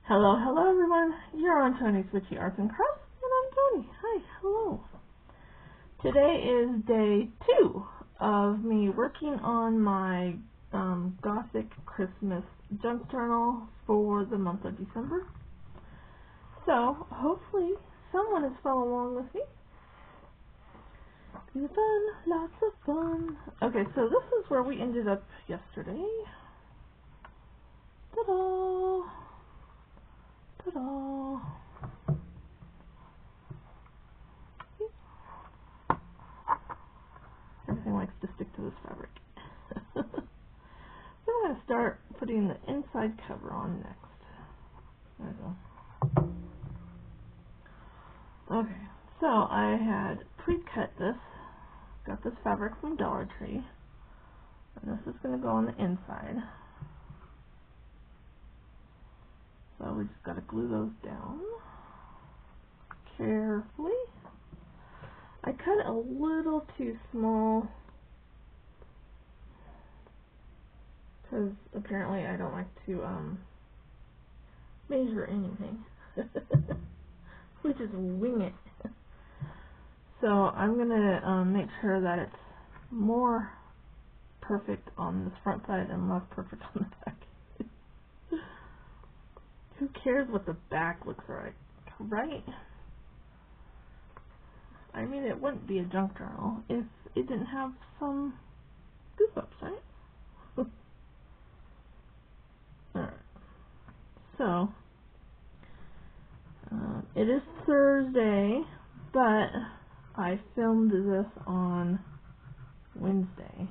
Hello, hello everyone. You're on Tony's Witchy Arts and Crafts, and I'm Tony. Hi, hello. Today is day 2 of me working on my Gothic Christmas junk journal for the month of December. So, hopefully someone is following along with me. It's fun, lots of fun. Okay, so this is where we ended up yesterday. Ta-da! Ta-da! Everything likes to stick to this fabric. So I'm going to start putting the inside cover on next. There we go. Okay, so I had pre-cut this. Got this fabric from Dollar Tree. And this is going to go on the inside. So we just got to glue those down carefully. I cut it a little too small because apparently I don't like to measure anything. We just wing it. So I'm going to make sure that it's more perfect on this front side and less perfect on the back. Who cares what the back looks like, right? I mean, it wouldn't be a junk journal if it didn't have some goof ups, right? Alright. So, it is Thursday, but I filmed this on Wednesday.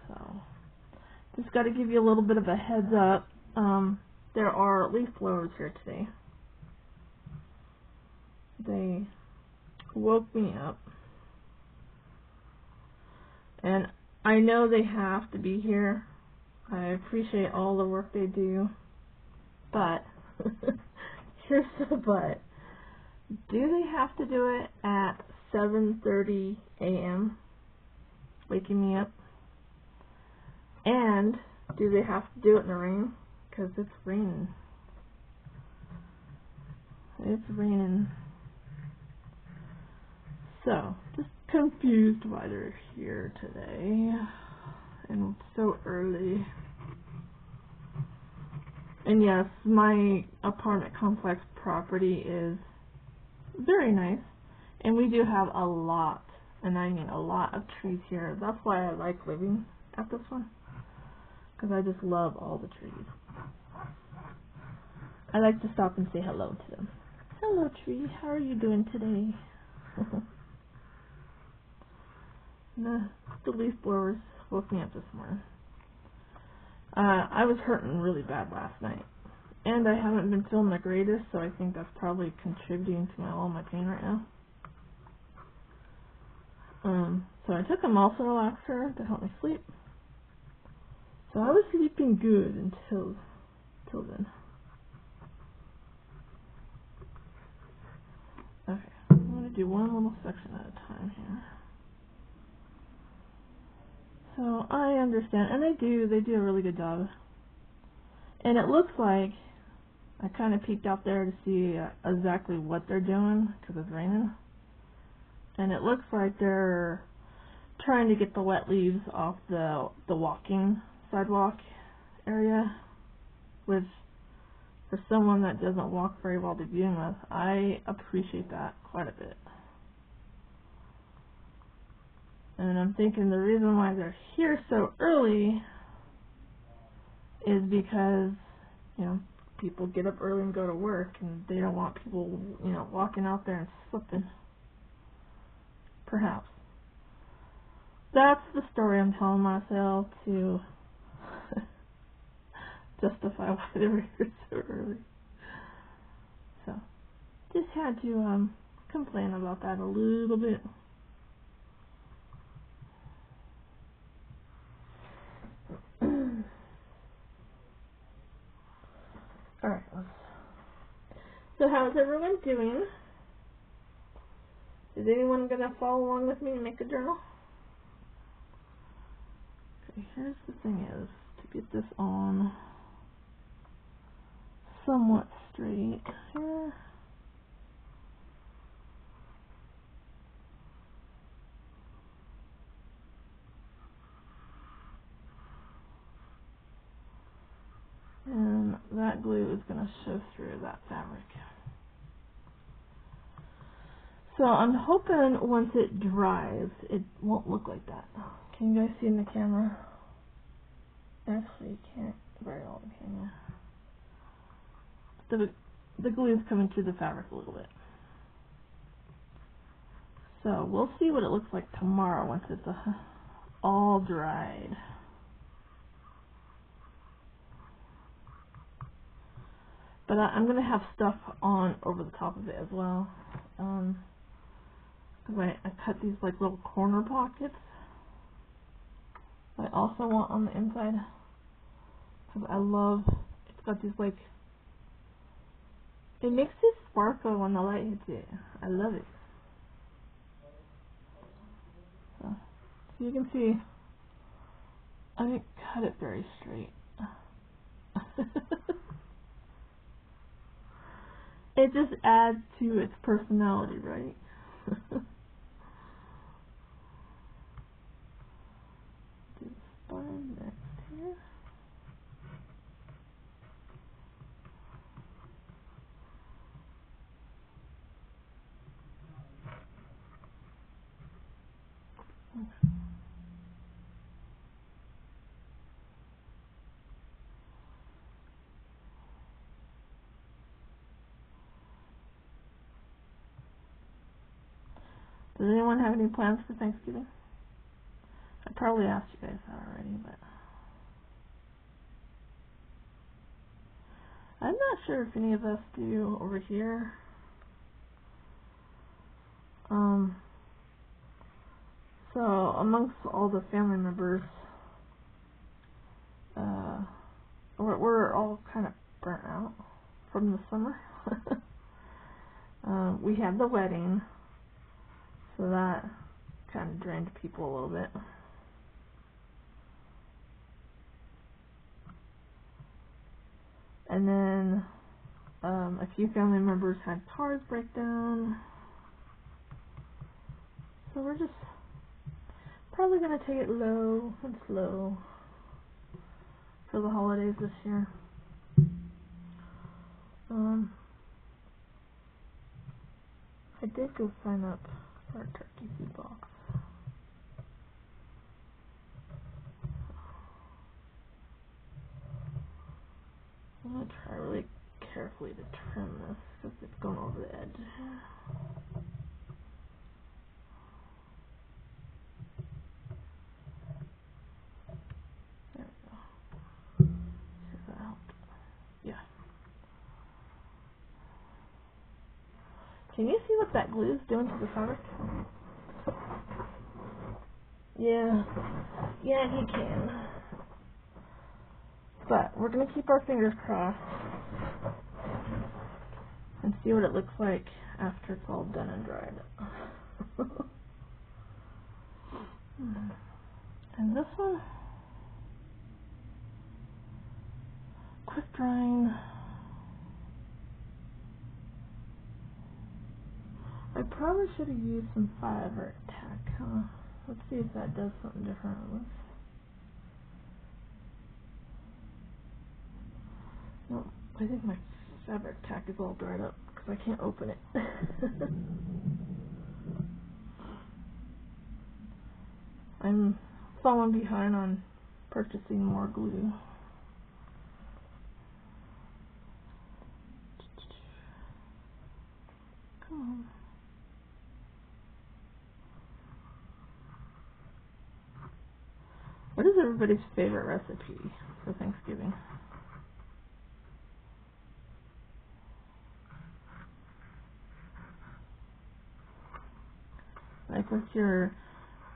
So, just got to give you a little bit of a heads up. There are leaf blowers here today. They woke me up. And I know they have to be here. I appreciate all the work they do. But, here's the but. Do they have to do it at 7:30 a.m.? Waking me up? And do they have to do it in the rain? Because it's raining. It's raining. So, just confused why they're here today. And so early. And yes, my apartment complex property is very nice. And we do have a lot, and I mean a lot of trees here. That's why I like living at this one. Because I just love all the trees. I like to stop and say hello to them. Hello, tree. How are you doing today? The leaf blowers woke me up this morning. I was hurting really bad last night. And I haven't been feeling the greatest, so I think that's probably contributing to all my pain right now. So I took a muscle relaxer to help me sleep. So I was sleeping good until then. Okay, I'm going to do one little section at a time here. So I understand, and they do a really good job. And it looks like, I kind of peeked out there to see exactly what they're doing, because it's raining. And it looks like they're trying to get the wet leaves off the walking sidewalk area, which for someone that doesn't walk very well to begin with, I appreciate that quite a bit. And I'm thinking the reason why they're here so early is because, you know, people get up early and go to work, and they don't want people, you know, walking out there and slipping. Perhaps. That's the story I'm telling myself to justify why they were here so early. So, just had to complain about that a little bit. Alright, so how's everyone doing? Is anyone going to follow along with me and make a journal? Okay, here's the thing is, to get this on, somewhat straight here. And that glue is going to show through that fabric. So I'm hoping once it dries, it won't look like that. Can you guys see in the camera? Actually, you can't very well, can you? The glue is coming through the fabric a little bit. So we'll see what it looks like tomorrow once it's all dried. But I'm going to have stuff on over the top of it as well. Because I cut these like little corner pockets. I also want on the inside. Because I love, it's got these like, it makes it sparkle when the light hits it. I love it. So you can see, I didn't cut it very straight. It just adds to its personality, right? Do the spine next here. Does anyone have any plans for Thanksgiving? I probably asked you guys that already, but I'm not sure if any of us do over here. So amongst all the family members, we're all kind of burnt out from the summer. We had the wedding, so that kind of drained people a little bit. And then a few family members had cars break down. So we're just probably going to take it low and slow for the holidays this year. I did go sign up for a turkey seed box. I'm going to try really carefully to trim this because it's going over the edge. There we go. See if that helped. Yeah. Can you see what that glue is doing to the fabric? Yeah. Yeah, you can. But we're going to keep our fingers crossed and see what it looks like after it's all done and dried. And this one, quick drying. I probably should have used some fiber tack, huh? Let's see if that does something different on this. No, I think my fabric tack is all dried up because I can't open it. I'm falling behind on purchasing more glue. Come on. What is everybody's favorite recipe for Thanksgiving? Like, what's your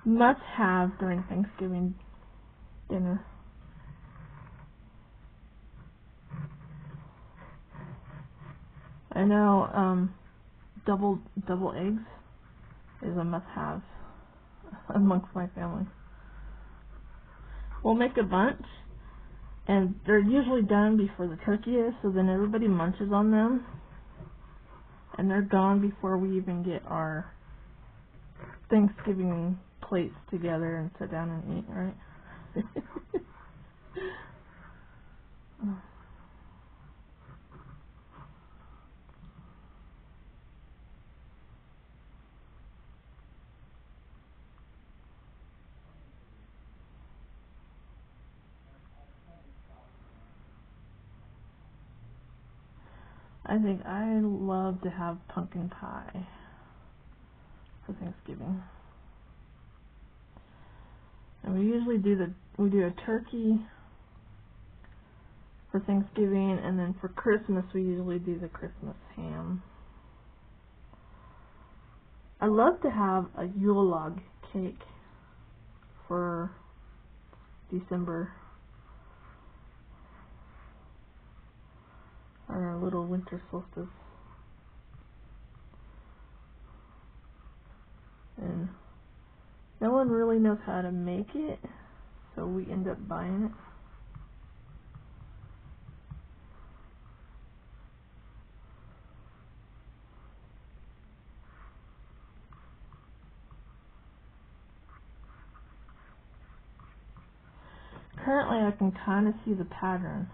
must-have during Thanksgiving dinner? I know double eggs is a must-have amongst my family. We'll make a bunch, And they're usually done before the turkey is, so then everybody munches on them. And they're gone before we even get our Thanksgiving plates together and sit down and eat, right? I think I love to have pumpkin pie for Thanksgiving. And we usually do a turkey for Thanksgiving, and then for Christmas we usually do the Christmas ham. I love to have a Yule log cake for December, or a little winter solstice. And no one really knows how to make it, so we end up buying it. Currently I can kind of see the pattern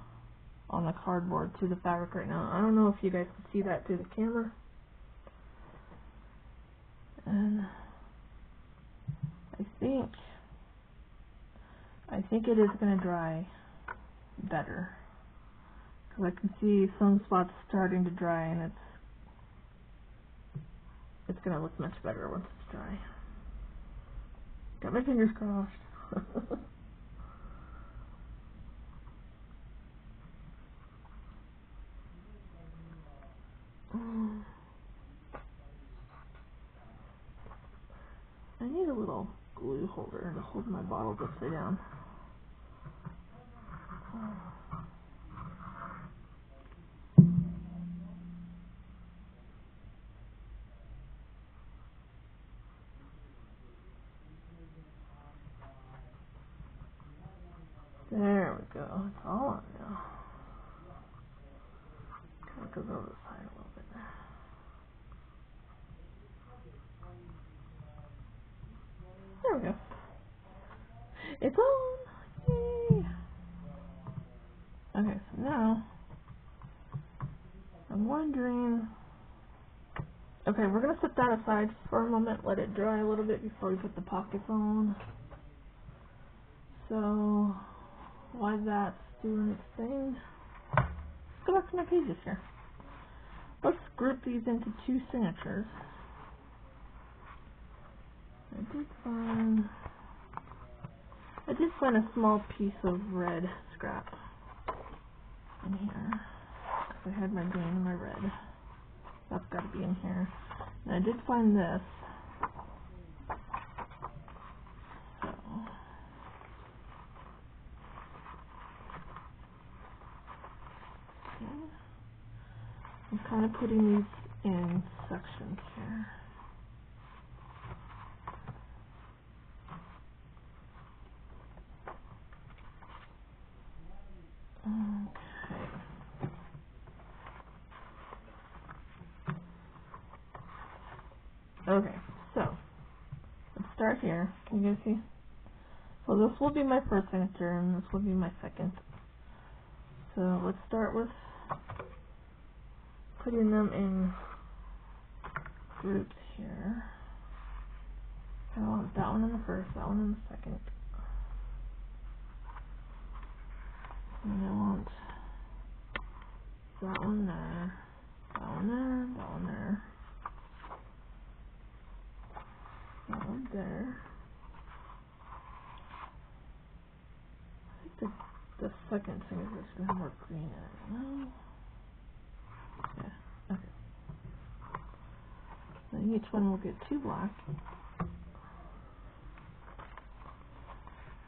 on the cardboard through the fabric right now. I don't know if you guys can see that through the camera. And I think it is going to dry better, because I can see some spots starting to dry, and it's going to look much better once it's dry. Got my fingers crossed. I need a little glue holder to hold my bottles upside down. There we go. It's all on now. Kind of goes over the side a little bit. There we go. It's on! Yay! Okay, so now I'm wondering. Okay, we're going to set that aside for a moment, let it dry a little bit before we put the pockets on. So, while that's doing its thing, let's go back to my pages here. Let's group these into two signatures. I did find a small piece of red scrap in here, because I had my green and my red. That's got to be in here. And I did find this. So, okay. I'm kind of putting these in sections here. Okay, so let's start here. Can you guys see? So this will be my first signature, and this will be my second. So let's start with putting them in groups here. I want that one in the first, that one in the second. And I want that one there, that one there, that one there, that one there. I think the second thing is just going to have more green in it. No? Yeah, okay. Then each one will get two black.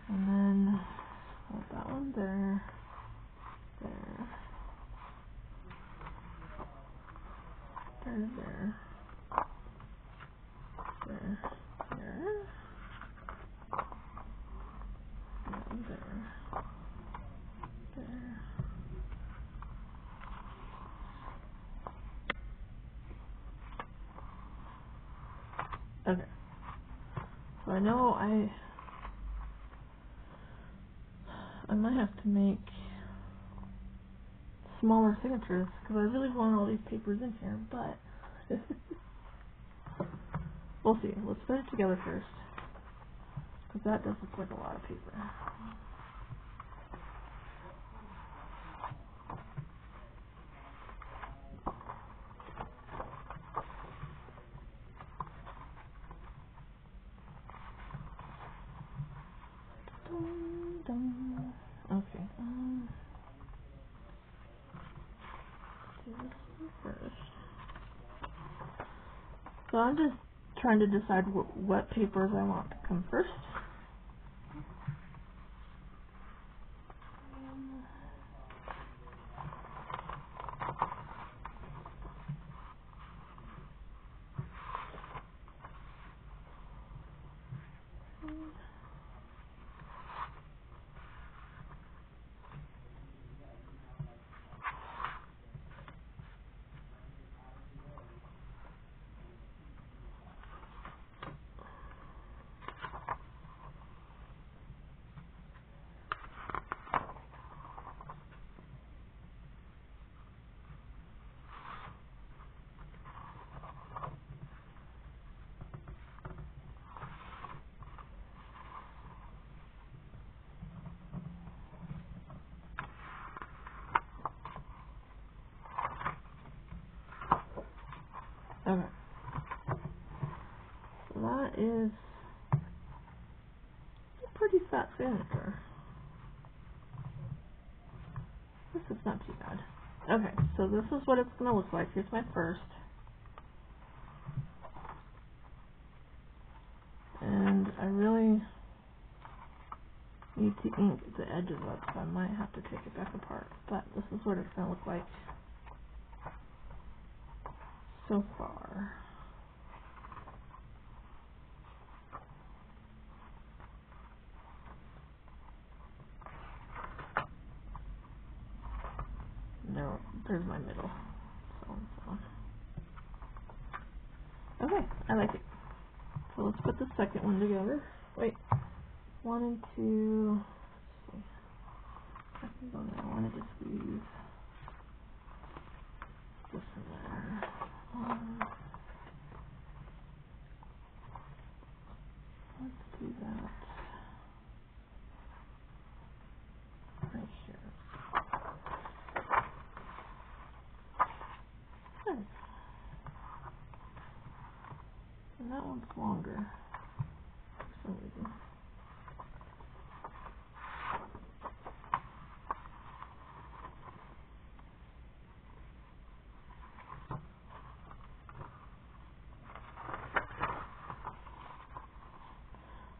And then put that one there, there, there, there, there, there, that one there, I know I might have to make smaller signatures because I really want all these papers in here, but we'll see. Let's put it together first because that does look like a lot of paper. Okay. Do this one first. So I'm just trying to decide what papers I want to come first. Okay. So that is a pretty fat signature. This is not too bad. Okay, so this is what it's going to look like. Here's my first. And I really need to ink the edges up, so I might have to take it back apart. But this is what it's going to look like so far. No, there's my middle. So and so on. Okay, I like it. So let's put the second one together. Wait, 1 and 2. Let's see. I can go there. I want to just use this and there. Let's do that right here. Nice. And that one's longer for some reason.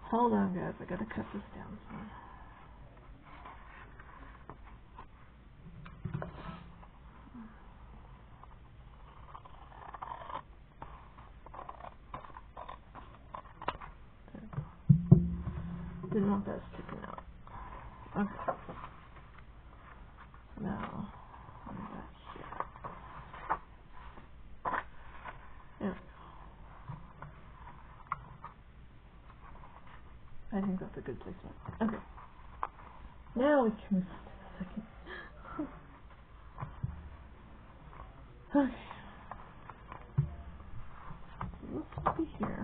Hold on, guys. I gotta cut this down some. Didn't want that sticking out. Okay. Now, what is that here? There we go. I think that's a good placement. Okay. Now we can move on to the second. Okay. So this will be here.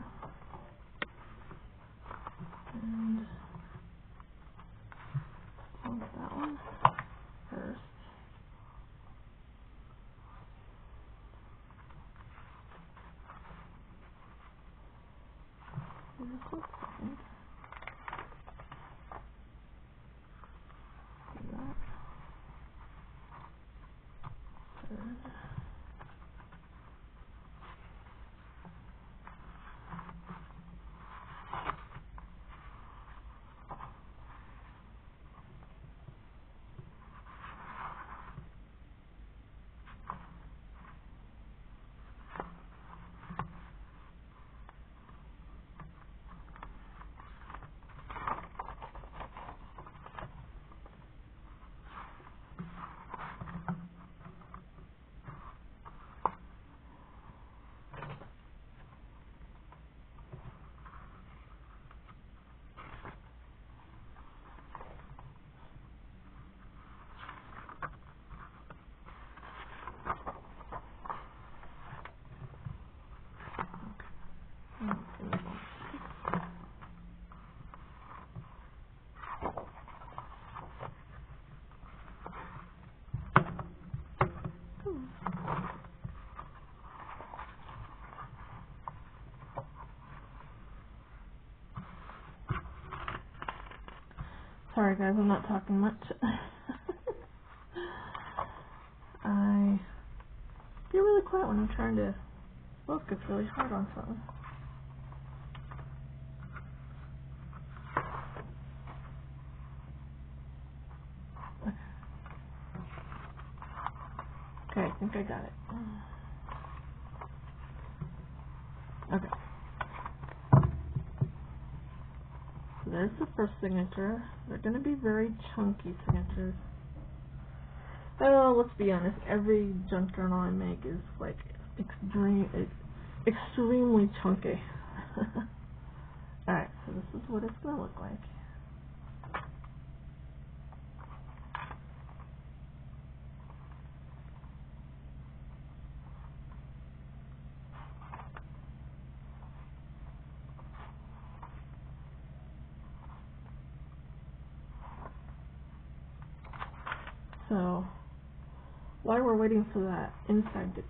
And close that one first. And this one second. Do that. Third. Sorry guys, I'm not talking much. I get really quiet when I'm trying to focus really hard on something. Okay, I think I got it. Okay. So there's the first signature. They're going to be very chunky signatures. Oh, let's be honest, every junk journal I make is like extremely chunky. Alright, so this is what it's going to look like. So, while we're waiting for that inside to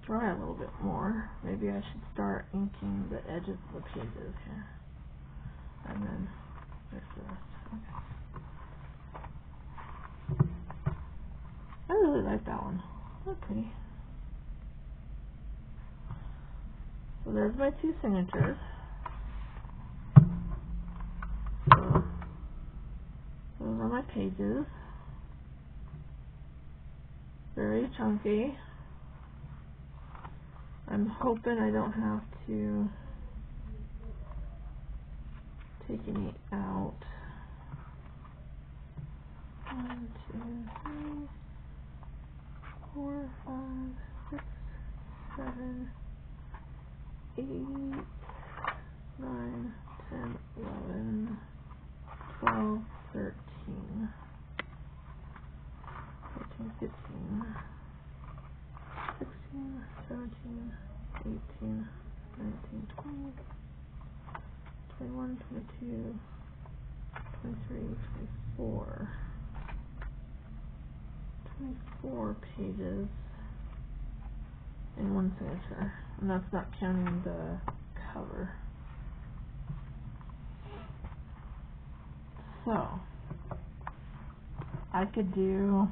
dry a little bit more, maybe I should start inking the edges of the pages here. And then there's the rest. Okay. I really like that one. That's pretty. So there's my two signatures. So those are my pages. Very chunky. I'm hoping I don't have to take any out. 1, 2, 3, 4, 5, 6, 7, 8, 9, 10, 11, 12, 13, 14, 15, 16, 17, 18, 19, 20, 21, 22, 23, 24. 24 pages in one signature, and that's not counting the cover. So, I could do,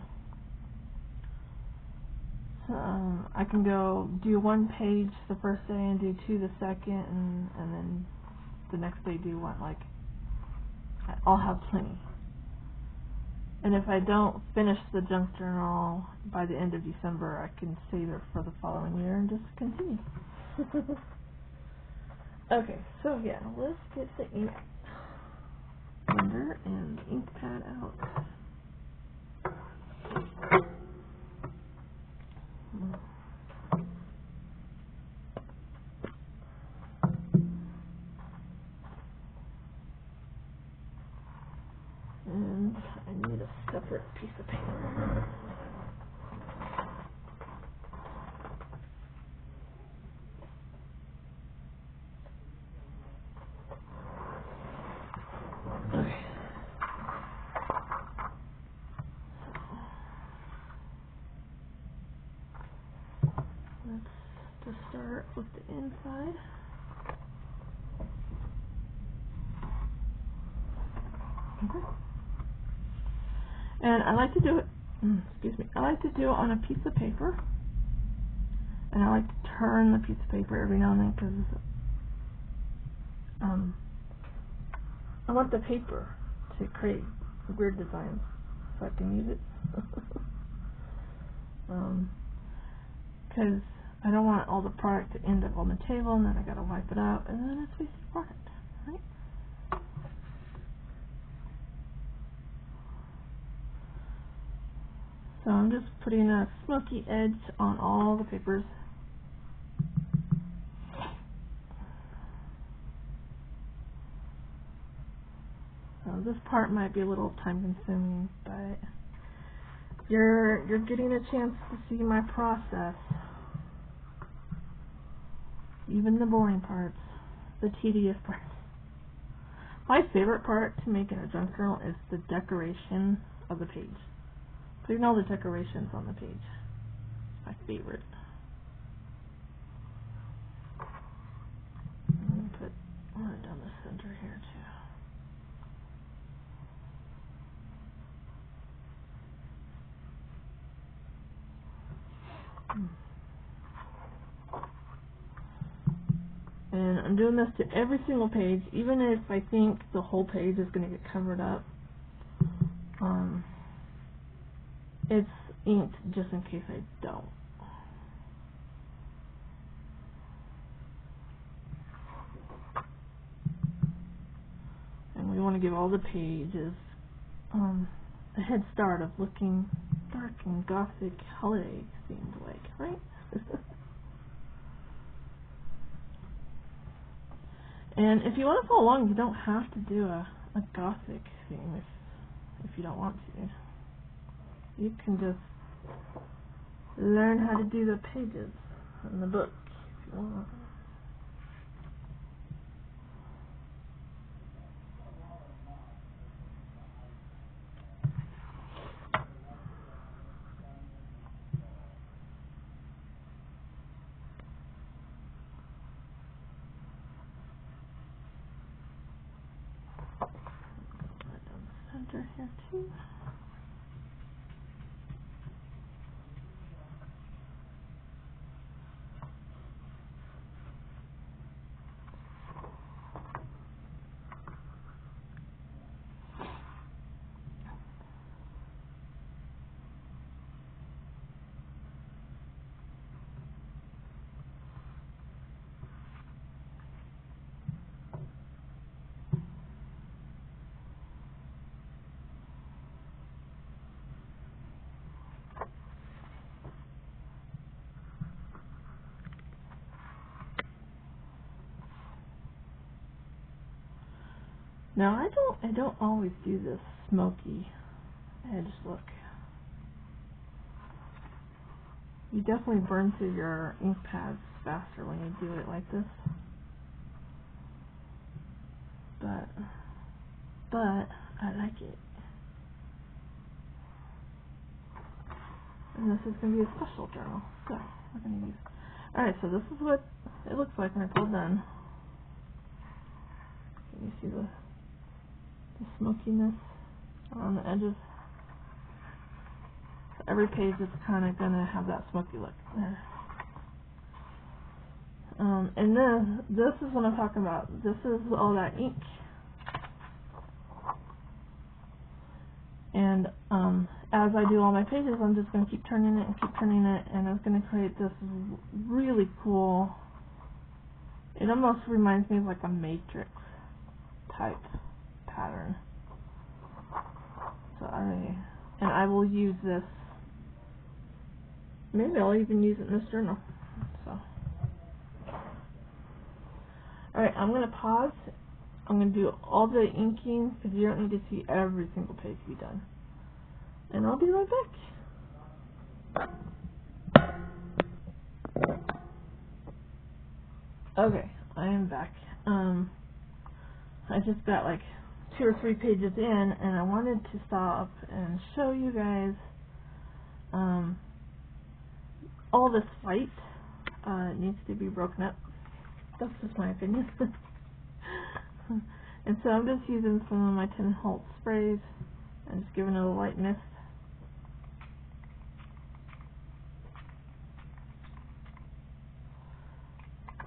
I can go do one page the first day and do 2 the second, and then the next day do one. Like, I'll have plenty. And if I don't finish the junk journal by the end of December, I can save it for the following year and just continue. Okay, so yeah, let's get the ink blender and the ink pad out. And I need a separate piece of paper. Okay. Let's just start with the inside. Okay. And I like to do it, excuse me, I like to do it on a piece of paper. And I like to turn the piece of paper every now and then because I want the paper to create weird designs so I can use it. Because I don't want all the product to end up on the table and then I gotta wipe it out and then it's wasted product, right? So I'm just putting a smoky edge on all the papers. So this part might be a little time consuming, but you're getting a chance to see my process. Even the boring parts, the tedious parts. My favorite part to make in a junk journal is the decoration of the page. Putting all the decorations on the page. It's my favorite. I'm going to put one down the center here too. And I'm doing this to every single page, even if I think the whole page is going to get covered up. It's inked just in case I don't. And we want to give all the pages a head start of looking dark and gothic holiday themed, like, right? And if you want to follow along, you don't have to do a gothic theme if you don't want to. You can just learn how to do the pages in the book if you want. Right down the center here too. Now I don't always do this smoky edge look. You definitely burn through your ink pads faster when you do it like this. But I like it. And this is going to be a special journal. So we're going to use. Alright, so this is what it looks like when it's all done. Can you see the smokiness on the edges? So every page is kind of going to have that smoky look there. And then this is what I'm talking about. This is all that ink. And as I do all my pages, I'm just going to keep turning it and keep turning it, and it's going to create this really cool, it almost reminds me of like a matrix type pattern. So I will use this, maybe I'll even use it in this journal. So, alright, I'm going to pause. I'm going to do all the inking because you don't need to see every single page be done. And I'll be right back. Okay, I am back. I just got like 2 or 3 pages in, and I wanted to stop and show you guys all this white needs to be broken up. That's just my opinion. And so I'm just using some of my Tin Holt sprays and just giving it a light mist.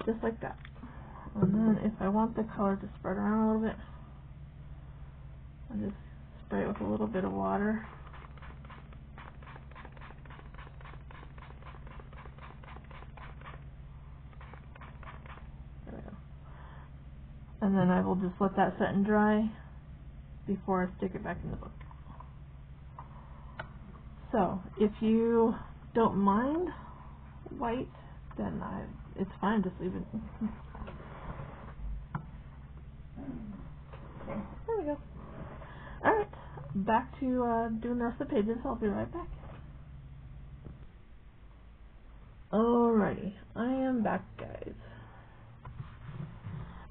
Just like that. And then if I want the color to spread around a little bit, I just spray it with a little bit of water. There we go. And then I will just let that set and dry before I stick it back in the book. So if you don't mind white, then it's fine, just leave it. There we go. Alright, back to doing the rest of the pages. I'll be right back. Alrighty, I am back, guys.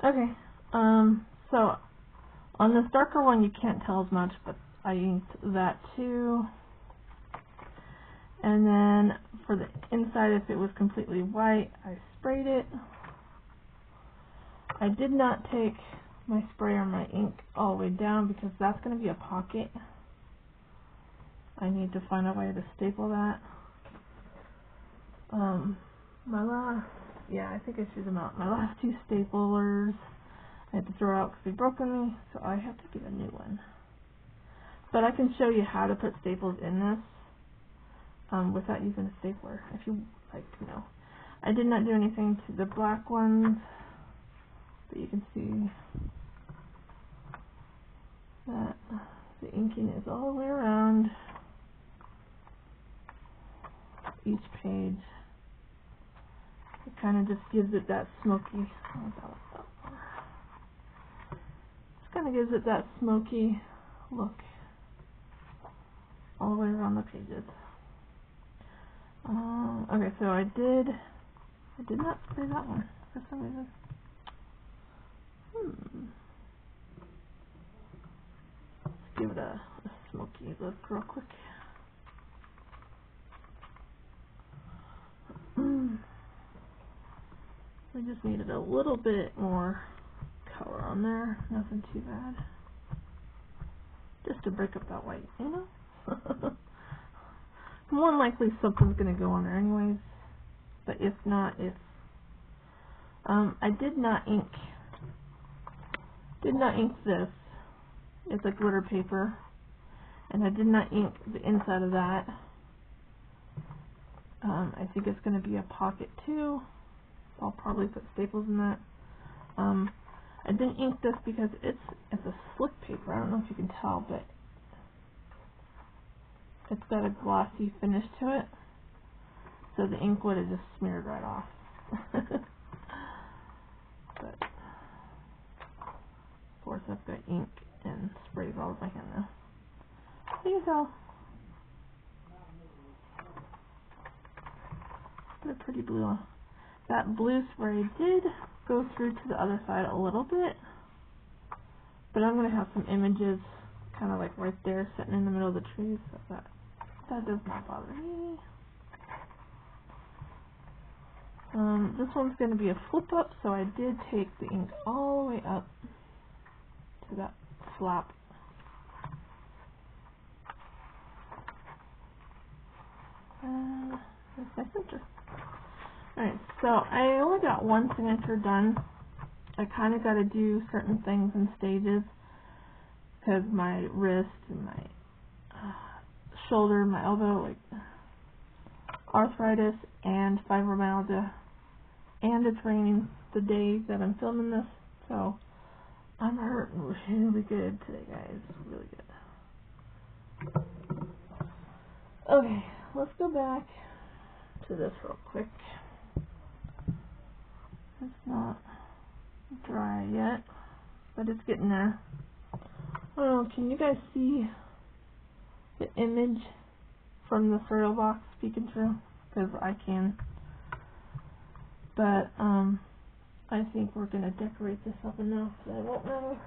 Okay, so on this darker one you can't tell as much, but I inked that too. And then for the inside, if it was completely white, I sprayed it. I did not take my spray or my ink all the way down because that's going to be a pocket. I need to find a way to staple that. My last, yeah, I think I threw them out. My last two staplers I had to throw out because they broke on me, so I have to get a new one. But I can show you how to put staples in this without using a stapler, if you like to know. I did not do anything to the black ones, but you can see that the inking is all the way around each page. It kind of just gives it that smoky, just kind of gives it that smoky look all the way around the pages. Okay, so I did not spray that one for some reason. Let's give it a smoky look real quick. We just needed a little bit more color on there, nothing too bad. Just to break up that white, you know? More than likely something's going to go on there anyways, but if not, I did not ink this. It's a glitter paper, and I did not ink the inside of that. I think it's going to be a pocket too. I'll probably put staples in that. I didn't ink this because it's a slick paper. I don't know if you can tell, but it's got a glossy finish to it, so the ink would have just smeared right off. But of course I've got ink and sprays all over my hand now. So you can tell. Put a pretty blue on. That blue spray did go through to the other side a little bit, but I'm going to have some images kind of like right there sitting in the middle of the trees, so that does not bother me. This one's going to be a flip up, so I did take the ink all the way up to that flap. There's my center. Alright, so I only got one signature done. I kind of got to do certain things in stages because my wrist and my shoulder, my elbow, like arthritis and fibromyalgia, and it's raining the day that I'm filming this, so I'm hurting really good today, guys, really good. Okay, let's go back to this real quick. It's not dry yet, but it's getting there. Oh, can you guys see the image from the cereal box peeking through? Because I can. But I think we're going to decorate this up enough that it won't matter.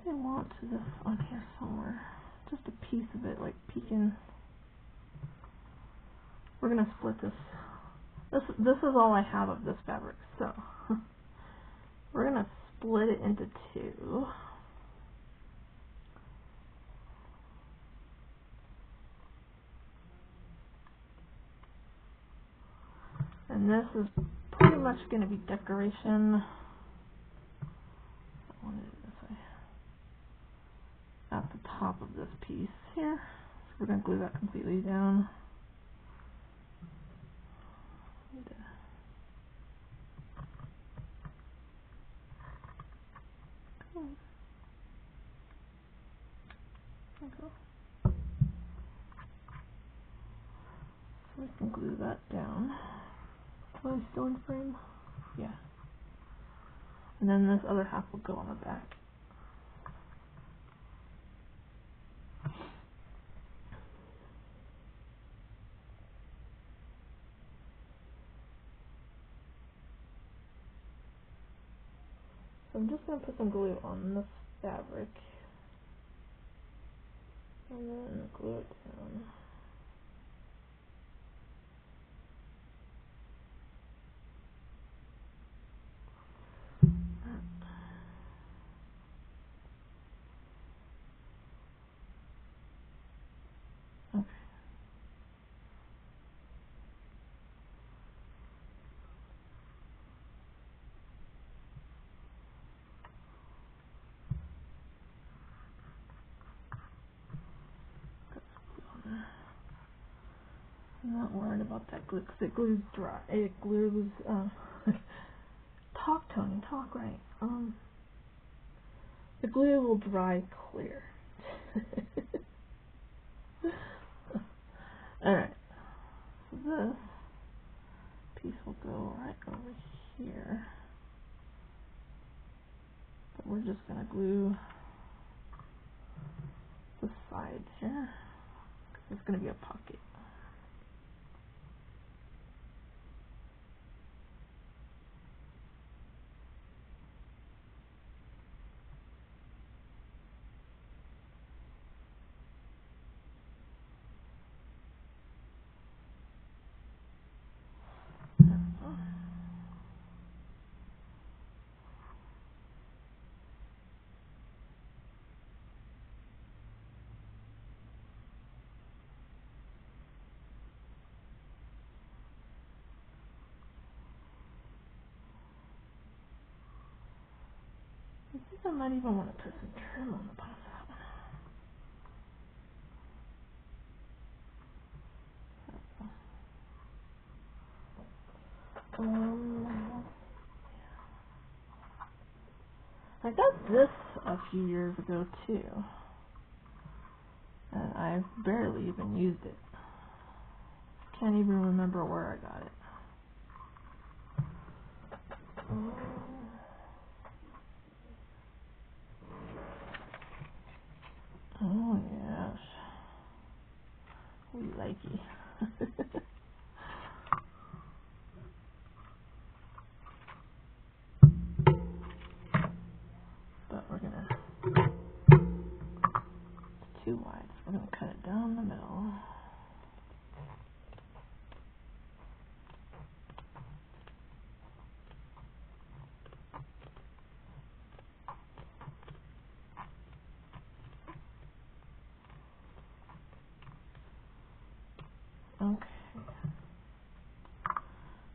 I want this on here somewhere. Just a piece of it, like peeking. We're going to split this. This is all I have of this fabric, so we're going to split it into two. And this is pretty much going to be decoration. I want it this way. At the top of this piece here. So we're going to glue that completely down. So we can glue that down. Am I still in frame? Yeah. And then this other half will go on the back. So I'm just going to put some glue on this fabric. And then glue it down. I'm not worried about that glue because it glues dry. It glues. Talk, Tony. Talk right. The glue will dry clear. Alright. So this piece will go right over here. But we're just going to glue the sides here. Because there's going to be a pocket. I think I might even want to put some trim on the bottom of that one. I got this a few years ago too, and I barely even used it. Can't even remember where I got it. Oh yes, we like it. But we're gonna, it's too wide, so we're gonna cut it down the middle. Okay.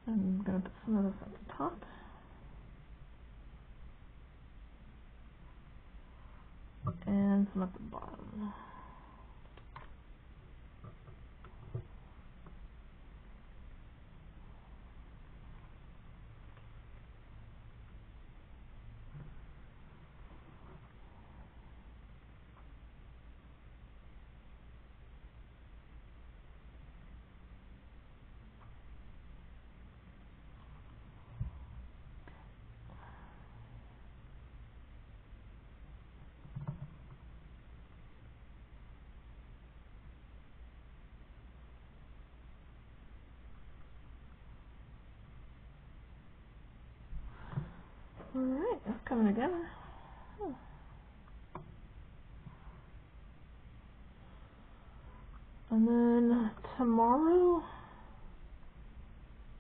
I'm gonna put some of this at the top. And some at the bottom. Alright, it's coming together. And then tomorrow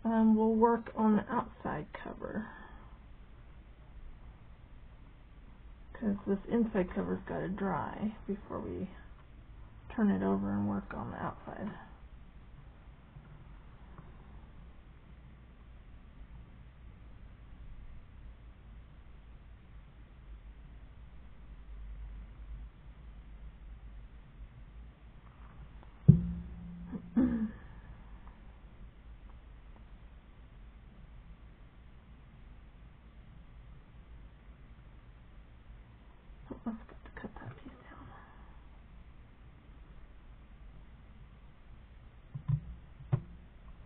we'll work on the outside cover. Because this inside cover's got to dry before we turn it over and work on the outside. I forgot to cut that piece down.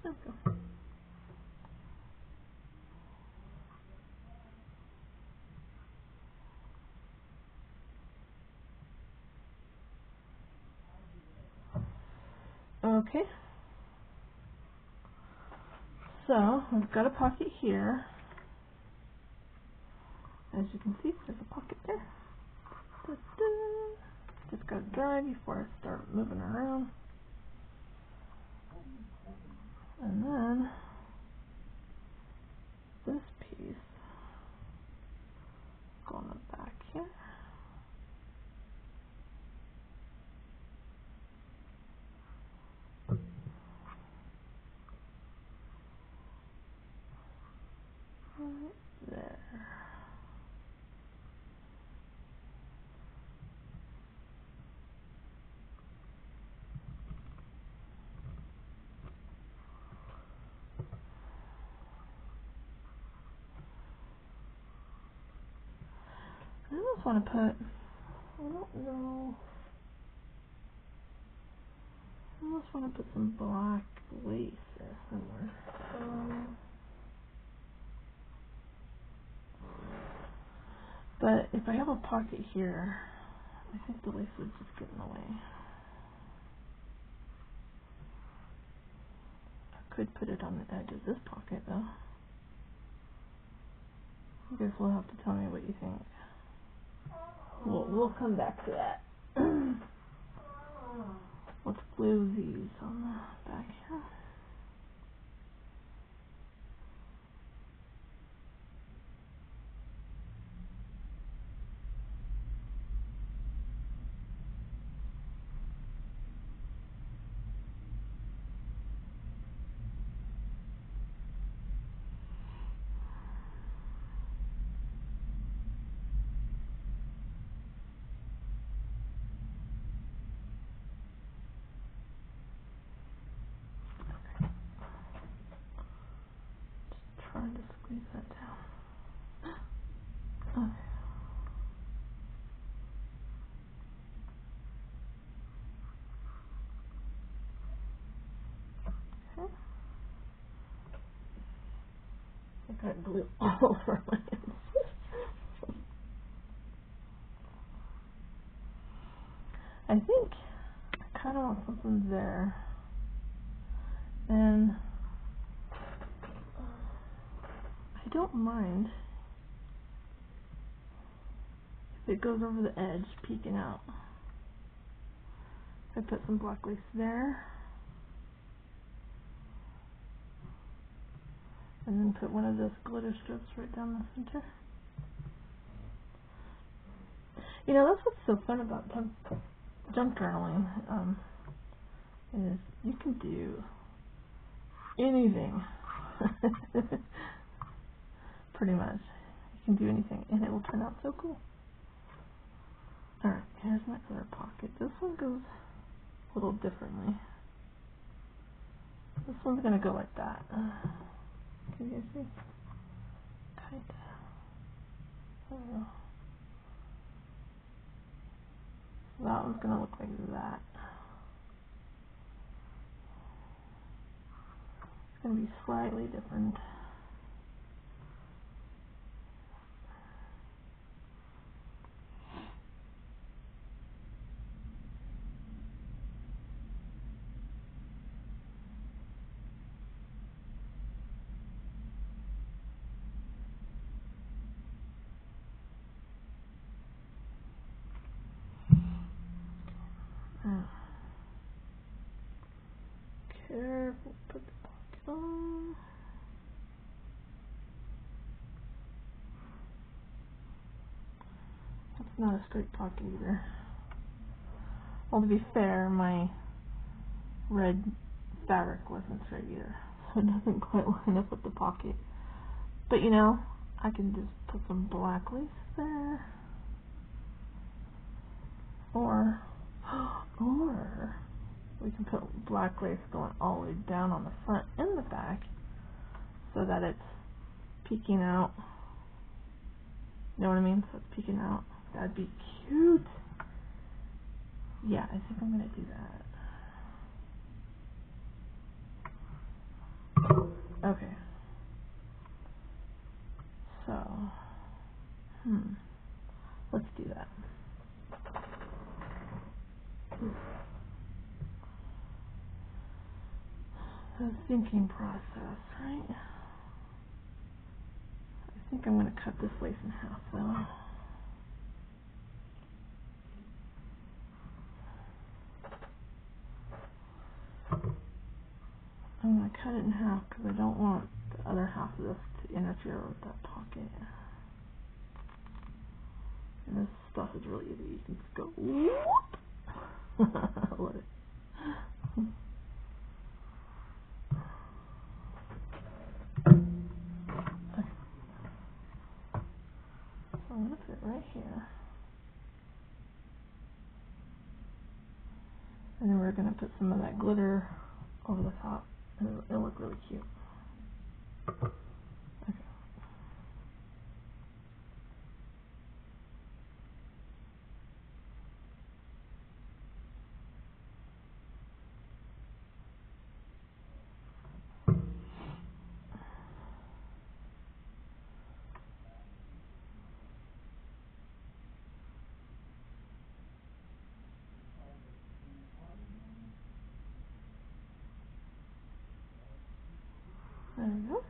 There we go. Okay. So, we've got a pocket here. As you can see, there's a pocket there. Da-da. Just gotta dry before I start moving around. And then this piece go on the back here. Right there. I almost want to put, I don't know, I almost want to put some black lace there somewhere. But if I have a pocket here, I think the lace would just get in the way. I could put it on the edge of this pocket though. You guys will have to tell me what you think. We'll come back to that. Let's glue these on the back here. Trying to squeeze that down. Okay. Okay. I got glue all over my hands. I think I kind of want something there. And I don't mind if it goes over the edge, peeking out. I put some black lace there. And then put one of those glitter strips right down the center. You know, that's what's so fun about junk journaling, is you can do anything. Pretty much. You can do anything, and it will turn out so cool. Alright, here's my other pocket. This one goes a little differently. This one's going to go like that. Can you guys see? Kind of. I don't know. That one's going to look like that. It's going to be slightly different. Careful, put the pocket on. That's not a straight pocket either. Well, to be fair, my red fabric wasn't straight either, so it doesn't quite line up with the pocket. But you know, I can just put some black lace there. Or we can put black lace going all the way down on the front and the back so that it's peeking out. You know what I mean? So it's peeking out. That'd be cute. Yeah, I think I'm going to do that. Okay. So, let's do that. The thinking process, right? I think I'm going to cut this lace in half, though. I'm going to cut it in half because I don't want the other half of this to interfere with that pocket. And this stuff is really easy. You can just go whoop. I love it. Okay. So I'm going to put it right here. And then we're going to put some of that glitter over the top. And it'll look really cute. Okay. we go.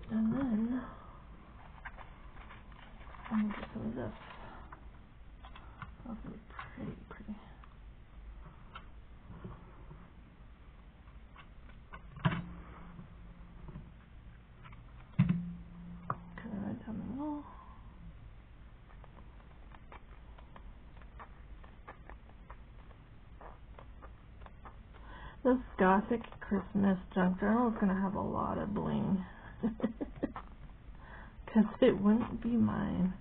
And then I'm going to get some of this. That's going to be pretty. Cut it right down the middle. This Gothic Christmas junk journal is going to have a lot of bling. Because it wouldn't be mine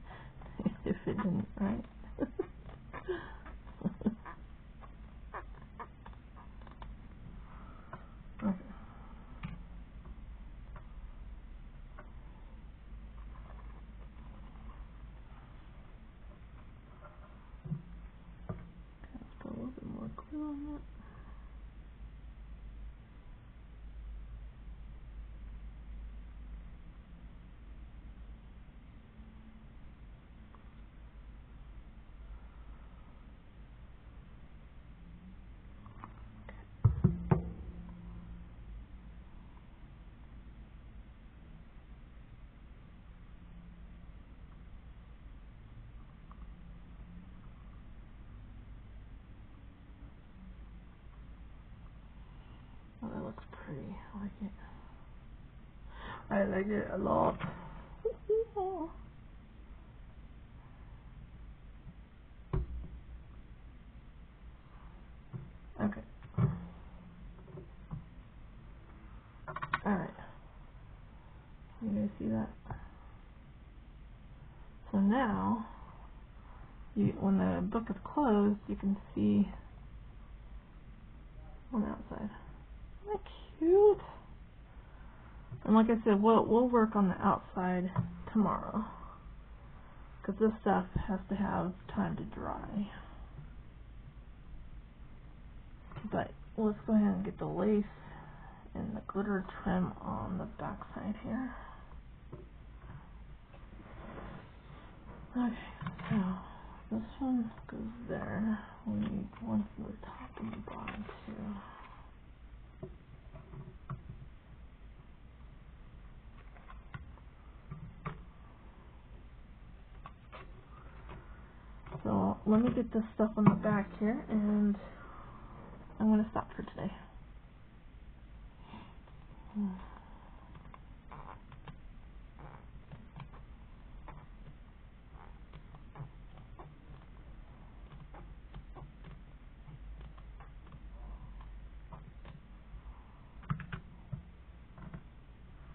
if it didn't, right? Okay. Let's put a little bit more glue on that. Oh, that looks pretty. I like it. I like it a lot. Okay. Alright. You guys see that? So now, when the book is closed, you can see on the outside. Isn't that cute? And like I said, we'll work on the outside tomorrow, because this stuff has to have time to dry. But let's go ahead and get the lace and the glitter trim on the back side here. Okay, so this one goes there. We need one for the top and the bottom too. So let me get this stuff on the back here, and I'm going to stop for today.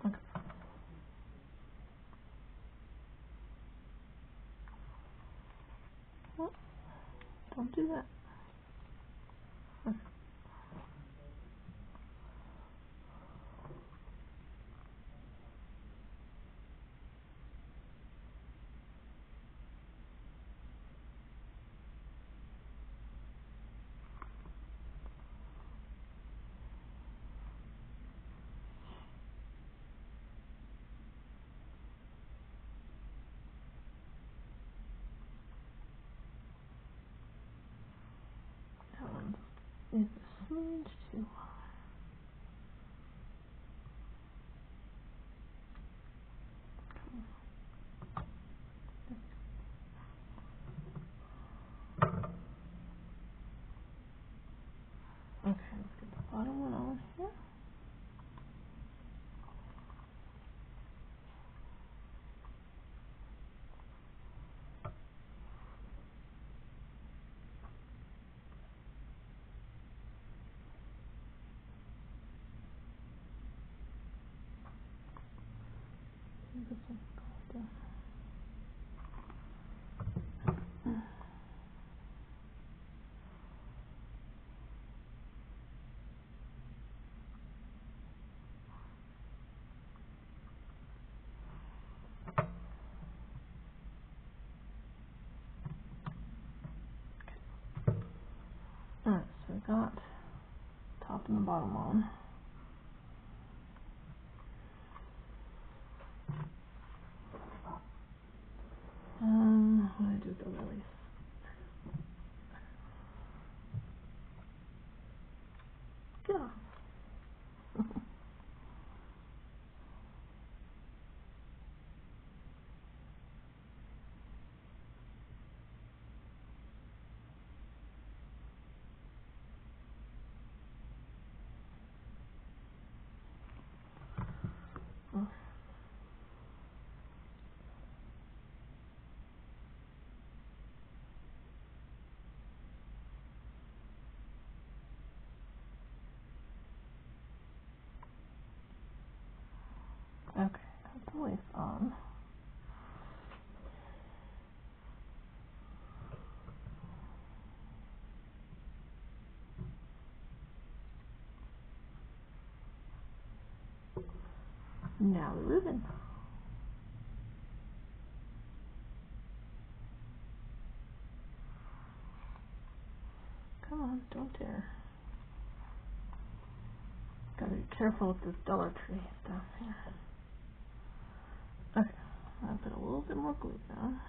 Okay. Oh, don't do that. Okay. That one is a smidge too high. Okay, let's get the bottom one on here. This one goes down. Alright, so we got top and the bottom on. Yeah. Okay, that's the lace on. Now the ribbon. Come on, don't tear. Gotta be careful with this Dollar Tree stuff here. Okay, I'll put a little bit more glue down.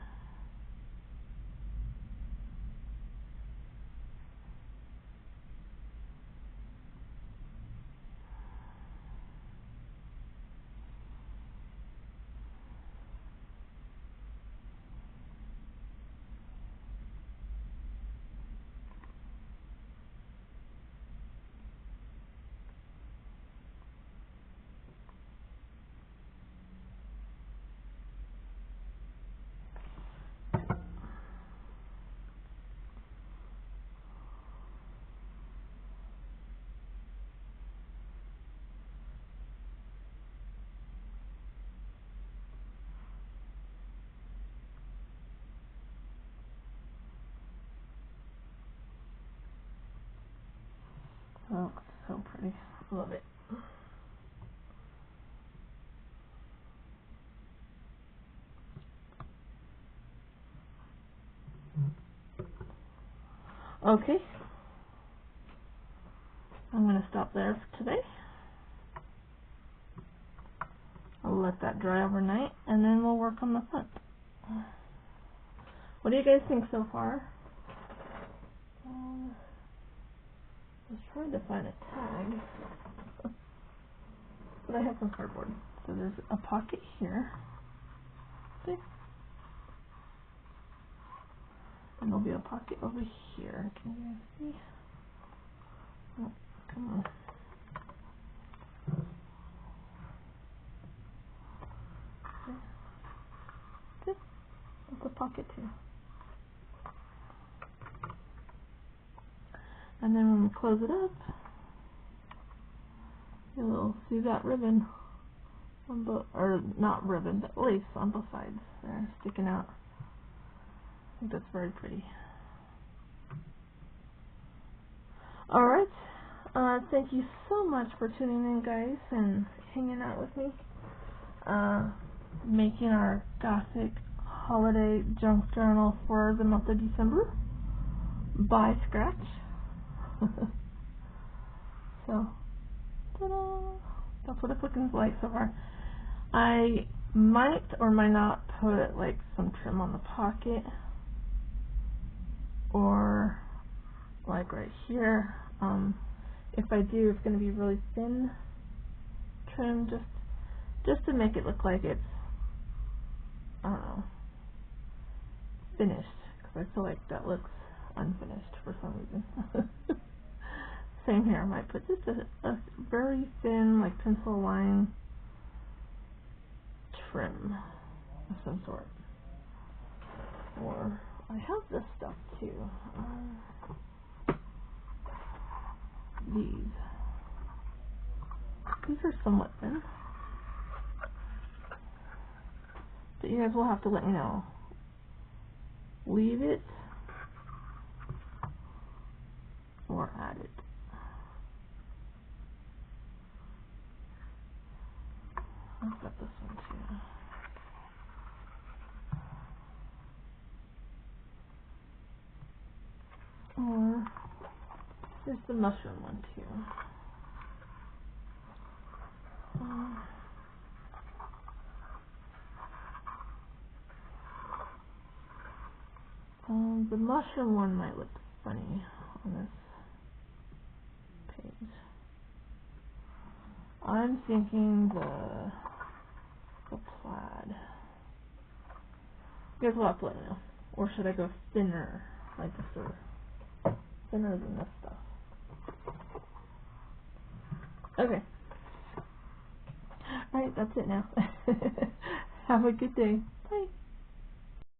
Oh, so pretty. Love it. Okay. I'm going to stop there for today. I'll let that dry overnight, and then we'll work on the front. What do you guys think so far? I was trying to find a tag, but I have some cardboard. So there's a pocket here. See? And there'll be a pocket over here. Can you guys see? Oh, come on. See? That's a pocket too. And then when we close it up, you'll see that ribbon on both, or not ribbon, but lace on both sides there sticking out. I think that's very pretty. Alright, thank you so much for tuning in, guys, and hanging out with me. Making our Gothic holiday junk journal for the month of December by scratch. So, ta-da! That's what it's looking like so far. I might or might not put like some trim on the pocket, or like right here. If I do, it's going to be really thin trim, just to make it look like it's, I don't know, finished, because I feel like that looks unfinished for some reason. Same here, I might put just a very thin, like pencil line trim of some sort. Or I have this stuff too. These are somewhat thin, but you guys will have to let me know. Leave it or add it. I've got this one too. Or there's the mushroom one too. The mushroom one might look funny on this page. I'm thinking the plaid. You guys will have to let me know. Or should I go thinner, like this, or thinner than this stuff? Okay. Alright, that's it now. Have a good day.